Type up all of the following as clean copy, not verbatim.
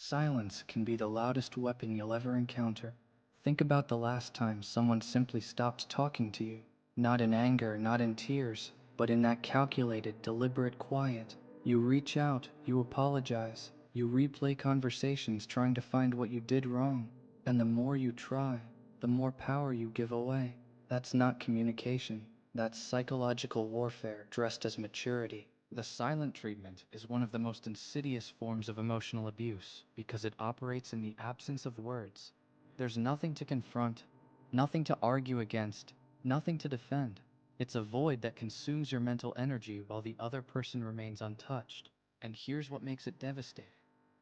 Silence can be the loudest weapon you'll ever encounter. Think about the last time someone simply stopped talking to you. Not in anger, not in tears, but in that calculated, deliberate quiet. You reach out, you apologize, you replay conversations trying to find what you did wrong. And the more you try, the more power you give away. That's not communication. That's psychological warfare dressed as maturity. The silent treatment is one of the most insidious forms of emotional abuse because it operates in the absence of words. There's nothing to confront, nothing to argue against, nothing to defend. It's a void that consumes your mental energy while the other person remains untouched. And here's what makes it devastating.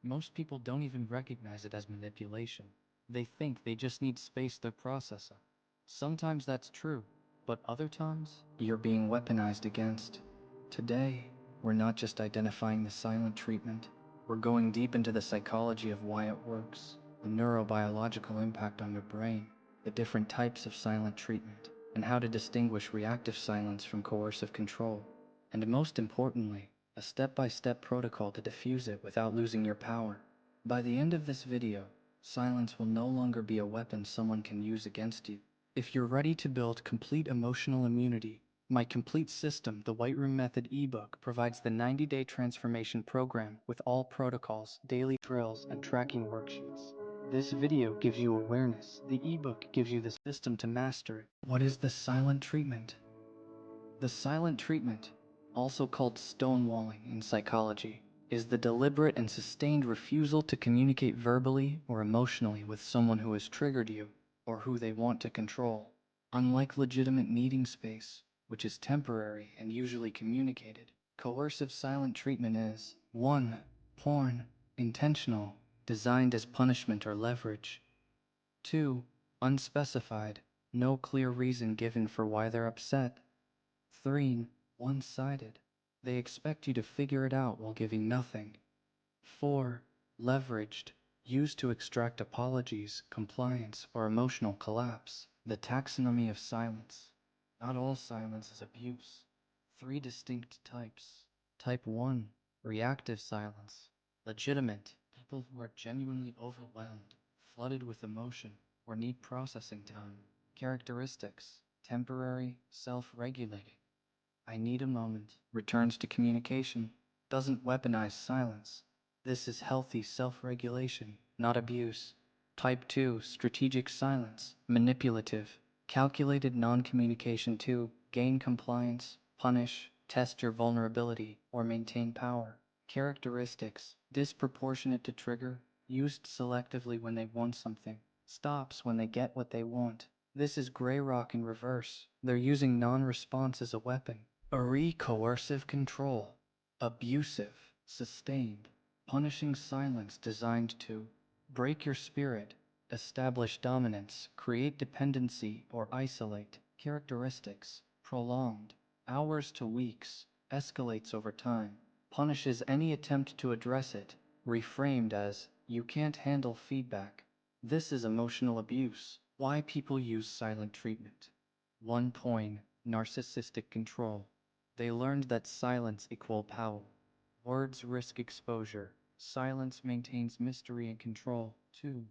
Most people don't even recognize it as manipulation. They think they just need space to process it. Sometimes that's true, but other times, you're being weaponized against. Today, we're not just identifying the silent treatment, we're going deep into the psychology of why it works, the neurobiological impact on your brain, the different types of silent treatment, and how to distinguish reactive silence from coercive control, and most importantly, a step-by-step protocol to diffuse it without losing your power. By the end of this video, silence will no longer be a weapon someone can use against you. If you're ready to build complete emotional immunity, my complete system, the White Room Method ebook, provides the 90-day transformation program with all protocols, daily drills, and tracking worksheets. This video gives you awareness. The ebook gives you the system to master it. What is the silent treatment? The silent treatment, also called stonewalling in psychology, is the deliberate and sustained refusal to communicate verbally or emotionally with someone who has triggered you or who they want to control. Unlike legitimate needing space, which is temporary and usually communicated, coercive silent treatment is 1. Porn, intentional, designed as punishment or leverage. 2. Unspecified, no clear reason given for why they're upset. 3. One-sided, they expect you to figure it out while giving nothing. 4. Leveraged, used to extract apologies, compliance, or emotional collapse. The taxonomy of silence. Not all silence is abuse. 3 distinct types. Type 1. Reactive silence. Legitimate. People who are genuinely overwhelmed, flooded with emotion, or need processing time. Characteristics. Temporary, self-regulating. I need a moment. Returns to communication. Doesn't weaponize silence. This is healthy self-regulation, not abuse. Type 2. Strategic silence. Manipulative. Calculated non-communication to gain compliance, punish, test your vulnerability, or maintain power. Characteristics. Disproportionate to trigger. Used selectively when they want something. Stops when they get what they want. This is gray rock in reverse. They're using non-response as a weapon. Coercive control. Abusive. Sustained. Punishing silence designed to break your spirit, establish dominance, create dependency, or isolate. Characteristics. Prolonged. Hours to weeks. Escalates over time. Punishes any attempt to address it. Reframed as, you can't handle feedback. This is emotional abuse. Why people use silent treatment. 1. Narcissistic control. They learned that silence equals power. Words risk exposure. Silence maintains mystery and control. 2.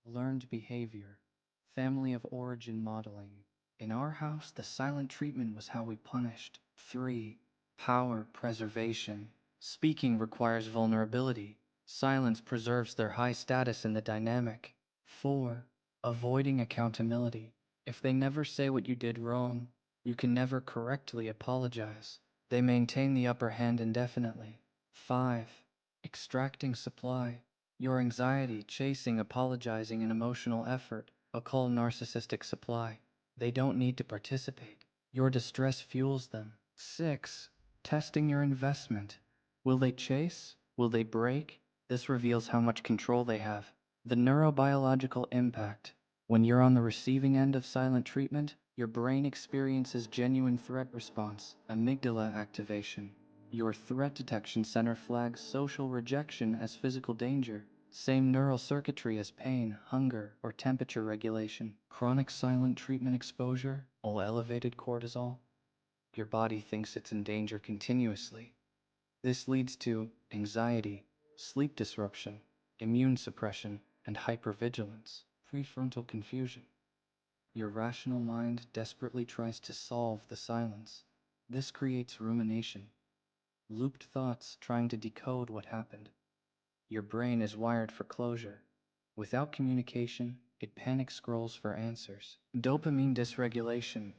Learned behavior. Family of origin modeling. In our house, the silent treatment was how we punished. 3. Power preservation. Speaking requires vulnerability. Silence preserves their high status in the dynamic. 4. Avoiding accountability. If they never say what you did wrong, you can never correctly apologize. They maintain the upper hand indefinitely. 5. Extracting supply. Your anxiety, chasing, apologizing, and emotional effort, a call narcissistic supply. They don't need to participate. Your distress fuels them. 6. Testing your investment. Will they chase? Will they break? This reveals how much control they have. The neurobiological impact. When you're on the receiving end of silent treatment, your brain experiences genuine threat response, amygdala activation. Your threat detection center flags social rejection as physical danger. Same neural circuitry as pain, hunger, or temperature regulation. Chronic silent treatment exposure, all elevated cortisol. Your body thinks it's in danger continuously. This leads to anxiety, sleep disruption, immune suppression, and hypervigilance. Prefrontal confusion. Your rational mind desperately tries to solve the silence. This creates rumination, looped thoughts trying to decode what happened. Your brain is wired for closure. Without communication, it panic scrolls for answers. Dopamine dysregulation.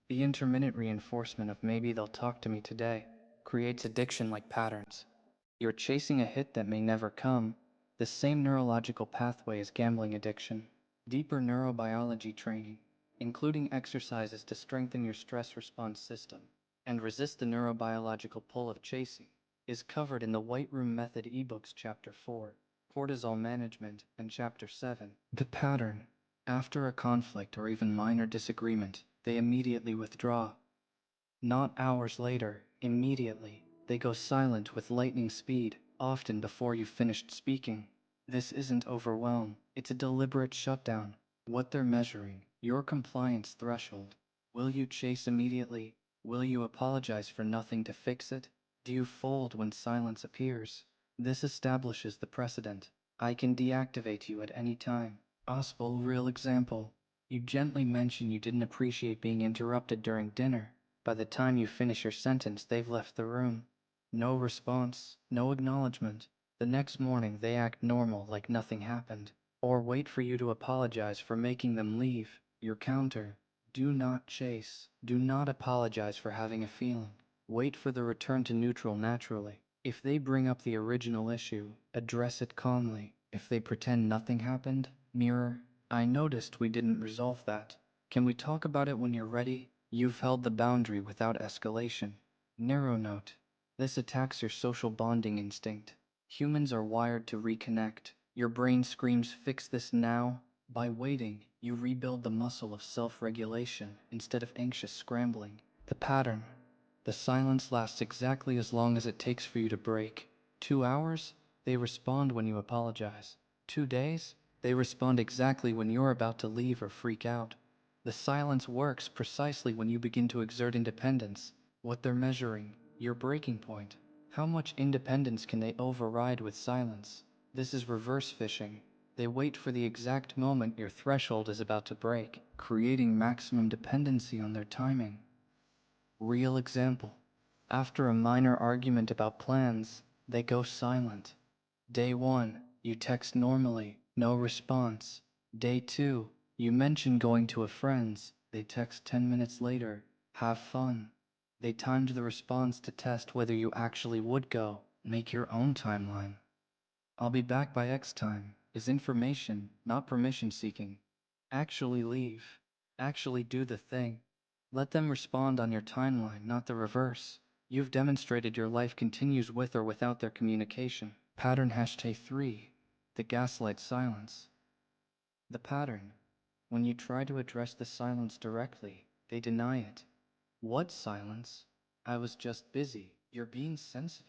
The intermittent reinforcement of maybe they'll talk to me today creates addiction-like patterns. You're chasing a hit that may never come, the same neurological pathway as gambling addiction. Deeper neurobiology training, including exercises to strengthen your stress response system and resist the neurobiological pull of chasing, is covered in the White Room Method ebooks Chapter 4, Cortisol Management, and Chapter 7. The pattern. After a conflict or even minor disagreement, they immediately withdraw. Not hours later, immediately, they go silent with lightning speed, often before you've finished speaking. This isn't overwhelm, it's a deliberate shutdown. What they're measuring, your compliance threshold. Will you chase immediately? Will you apologize for nothing to fix it? Do you fold when silence appears? This establishes the precedent. I can deactivate you at any time. Possible real example. You gently mention you didn't appreciate being interrupted during dinner. By the time you finish your sentence, they've left the room. No response, no acknowledgement. The next morning they act normal like nothing happened. Or wait for you to apologize for making them leave. Your counter. Do not chase. Do not apologize for having a feeling. Wait for the return to neutral naturally. If they bring up the original issue, address it calmly. If they pretend nothing happened, mirror. I noticed we didn't resolve that. Can we talk about it when you're ready? You've held the boundary without escalation. Narrow note. This attacks your social bonding instinct. Humans are wired to reconnect. Your brain screams, fix this now. By waiting, you rebuild the muscle of self-regulation instead of anxious scrambling. The pattern. The silence lasts exactly as long as it takes for you to break. 2 hours? They respond when you apologize. 2 days? They respond exactly when you're about to leave or freak out. The silence works precisely when you begin to exert independence. What they're measuring, your breaking point. How much independence can they override with silence? This is reverse fishing. They wait for the exact moment your threshold is about to break, creating maximum dependency on their timing. Real example. After a minor argument about plans, they go silent. Day 1, you text normally, no response. Day 2, you mention going to a friend's, they text 10 minutes later, have fun. They timed the response to test whether you actually would go. Make your own timeline. I'll be back by X time is information, not permission seeking. Actually leave. Actually do the thing. Let them respond on your timeline, not the reverse. You've demonstrated your life continues with or without their communication. Pattern #3. The gaslight silence. The pattern. When you try to address the silence directly, they deny it. What silence? I was just busy. You're being sensitive.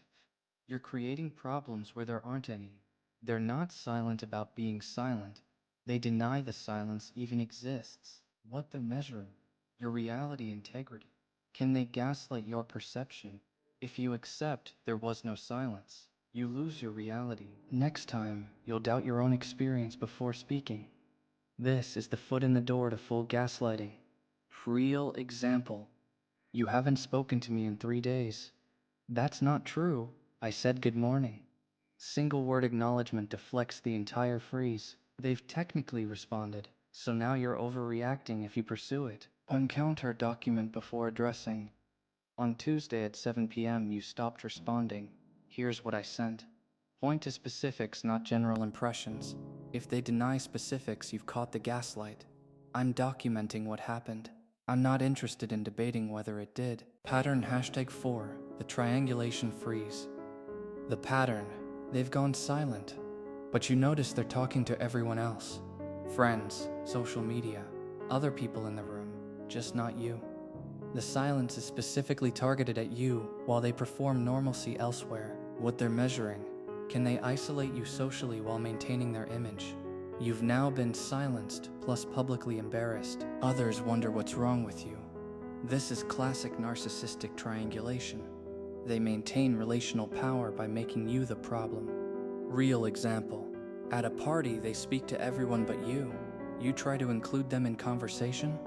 You're creating problems where there aren't any. They're not silent about being silent. They deny the silence even exists. What they're measuring? Your reality integrity. Can they gaslight your perception? If you accept there was no silence, you lose your reality. Next time, you'll doubt your own experience before speaking. This is the foot in the door to full gaslighting. Real example. You haven't spoken to me in 3 days. That's not true. I said good morning. Single word acknowledgement deflects the entire freeze. They've technically responded, so now you're overreacting if you pursue it. Encounter document before addressing. On Tuesday at 7 p.m. you stopped responding. Here's what I sent. Point to specifics, not general impressions. If they deny specifics, you've caught the gaslight. I'm documenting what happened. I'm not interested in debating whether it did. Pattern #4. The triangulation freeze. The pattern. They've gone silent. But you notice they're talking to everyone else. Friends, social media, other people in the room, just not you. The silence is specifically targeted at you while they perform normalcy elsewhere. What they're measuring. Can they isolate you socially while maintaining their image? You've now been silenced, plus publicly embarrassed. Others wonder what's wrong with you. This is classic narcissistic triangulation. They maintain relational power by making you the problem. Real example. At a party, they speak to everyone but you. You try to include them in conversation?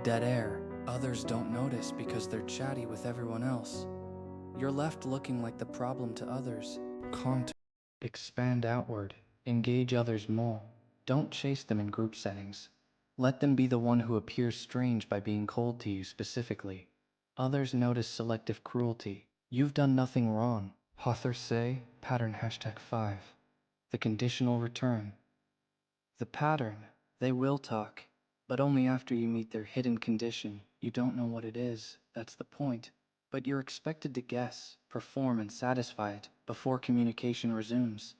Dead air. Others don't notice because they're chatty with everyone else. You're left looking like the problem to others. Contact. Expand outward. Engage others more. Don't chase them in group settings. Let them be the one who appears strange by being cold to you specifically. Others notice selective cruelty. You've done nothing wrong. Authors say, pattern #5. The conditional return. The pattern. They will talk, but only after you meet their hidden condition. You don't know what it is, that's the point. But you're expected to guess, perform, and satisfy it before communication resumes.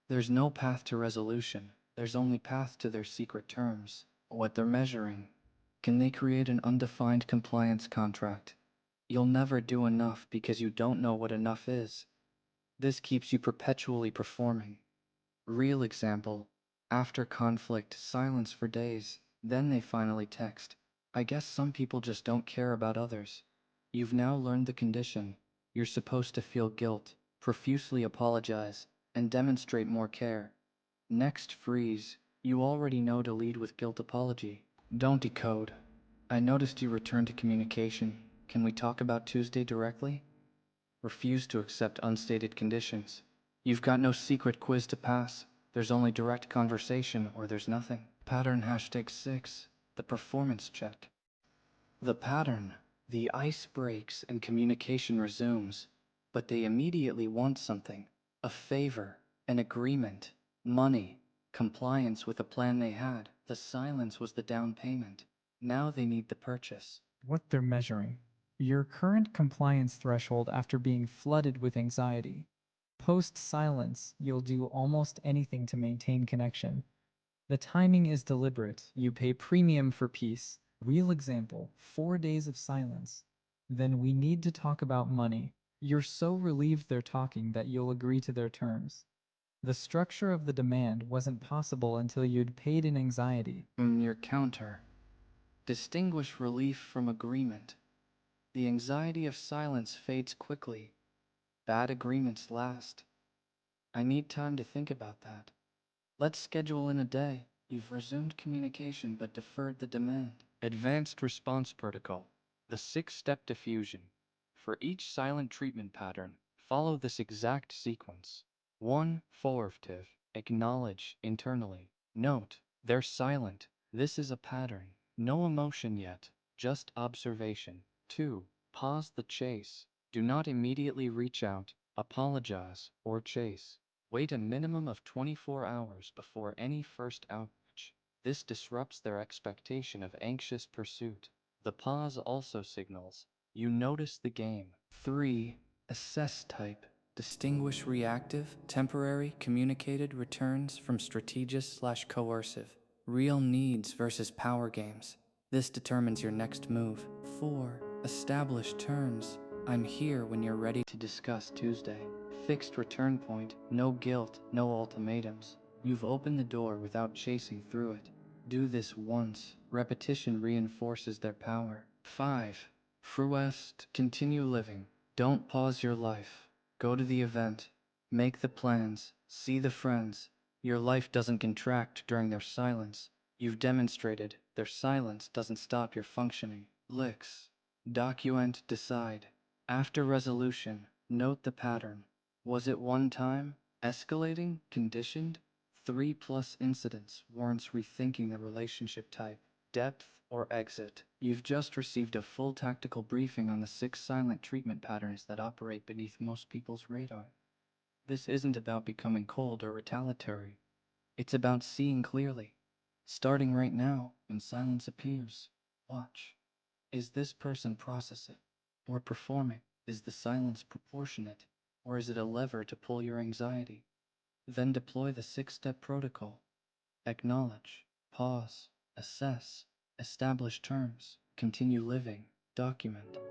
There's no path to resolution. There's only path to their secret terms. What they're measuring. Can they create an undefined compliance contract? You'll never do enough because you don't know what enough is. This keeps you perpetually performing. Real example. After conflict, silence for days. Then they finally text. I guess some people just don't care about others. You've now learned the condition. You're supposed to feel guilt, profusely apologize, and demonstrate more care. Next, freeze. You already know to lead with guilt apology. Don't decode. I noticed you returned to communication. Can we talk about Tuesday directly? Refuse to accept unstated conditions. You've got no secret quiz to pass. There's only direct conversation or there's nothing. Pattern #6. The performance check. The pattern. The ice breaks and communication resumes. But they immediately want something. A favor. An agreement. Money. Compliance with a plan they had. The silence was the down payment. Now they need the purchase. What they're measuring. Your current compliance threshold after being flooded with anxiety. Post-silence, you'll do almost anything to maintain connection. The timing is deliberate. You pay premium for peace. Real example, 4 days of silence. Then we need to talk about money. You're so relieved they're talking that you'll agree to their terms. The structure of the demand wasn't possible until you'd paid in anxiety. Your counter. Distinguish relief from agreement. The anxiety of silence fades quickly. Bad agreements last. I need time to think about that. Let's schedule in a day. You've resumed communication but deferred the demand. Advanced response protocol. The 6-step diffusion. For each silent treatment pattern, follow this exact sequence. 1. Formative. Acknowledge internally. Note, they're silent. This is a pattern. No emotion yet, just observation. 2. Pause the chase. Do not immediately reach out, apologize, or chase. Wait a minimum of 24 hours before any first outreach. This disrupts their expectation of anxious pursuit. The pause also signals you notice the game. 3. Assess type. Distinguish reactive, temporary, communicated returns from strategic/coercive. Real needs versus power games. This determines your next move. 4. Establish terms. I'm here when you're ready to discuss Tuesday. Fixed return point, no guilt, no ultimatums. You've opened the door without chasing through it. Do this once. Repetition reinforces their power. 5. Fruest, continue living. Don't pause your life. Go to the event. Make the plans. See the friends. Your life doesn't contract during their silence. You've demonstrated their silence doesn't stop your functioning. Licks. Document, decide. After resolution, note the pattern. Was it one time? Escalating? Conditioned? 3+ incidents warrants rethinking the relationship type, depth, or exit. You've just received a full tactical briefing on the 6 silent treatment patterns that operate beneath most people's radar. This isn't about becoming cold or retaliatory. It's about seeing clearly. Starting right now, when silence appears, watch. Is this person processing or performing? Is the silence proportionate, or is it a lever to pull your anxiety? Then deploy the 6-step protocol. Acknowledge, pause, assess, establish terms, continue living, document.